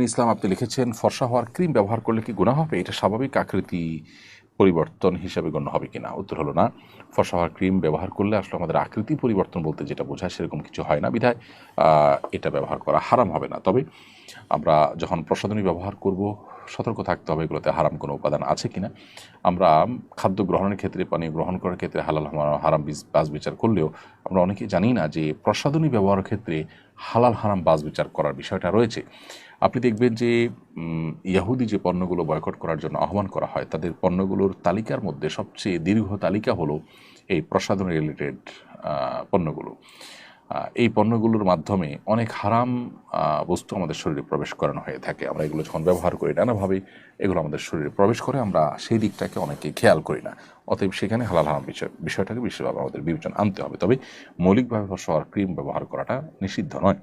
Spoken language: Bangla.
ইসলাম আপনি লিখেছেন, ফর্সা হওয়ার ক্রিম ব্যবহার করলে কি গুনাহ হবে? এটা স্বাভাবিক আকৃতি পরিবর্তন হিসাবে গণ্য হবে কিনা? উত্তর হলো না। ফর্সা হওয়ার ক্রিম ব্যবহার করলে আসলে আমাদের আকৃতি পরিবর্তন বলতে যেটা বোঝায় সেরকম কিছু হয় না, বিধায় এটা ব্যবহার করা হারাম হবে না। তবে আমরা যখন প্রসাধনী ব্যবহার করব, সতর্ক থাকতে হবে এগুলোতে হারাম কোনো উপাদান আছে কিনা। আমরা খাদ্য গ্রহণের ক্ষেত্রে, পানীয় গ্রহণ করার ক্ষেত্রে হালাল হারাম বাছ বিচার করলেও আমরা অনেকেই জানি না যে প্রসাধনী ব্যবহারের ক্ষেত্রে হালাল হারাম বাছ বিচার করার বিষয়টা রয়েছে। আপনি দেখবেন যে ইয়াহুদি যে পণ্যগুলো বয়কট করার জন্য আহ্বান করা হয়, তাদের পণ্যগুলোর তালিকার মধ্যে সবচেয়ে দীর্ঘ তালিকা হলো এই প্রসাধনী রিলেটেড পণ্যগুলো। এই পণ্যগুলোর মাধ্যমে অনেক হারাম বস্তু আমাদের শরীরে প্রবেশ করানো হয়ে থাকে। আমরা এগুলো যখন ব্যবহার করি নানাভাবে এগুলো আমাদের শরীরে প্রবেশ করে, আমরা সেই দিকটাকে অনেকে খেয়াল করি না। অতএব সেখানে হালাল হারাম বিষয়টাকে বিশেষভাবে আমাদের বিবেচনা আনতে হবে। তবে মৌলিকভাবে ফর্সা হওয়ার ক্রিম ব্যবহার করাটা নিষিদ্ধ নয়।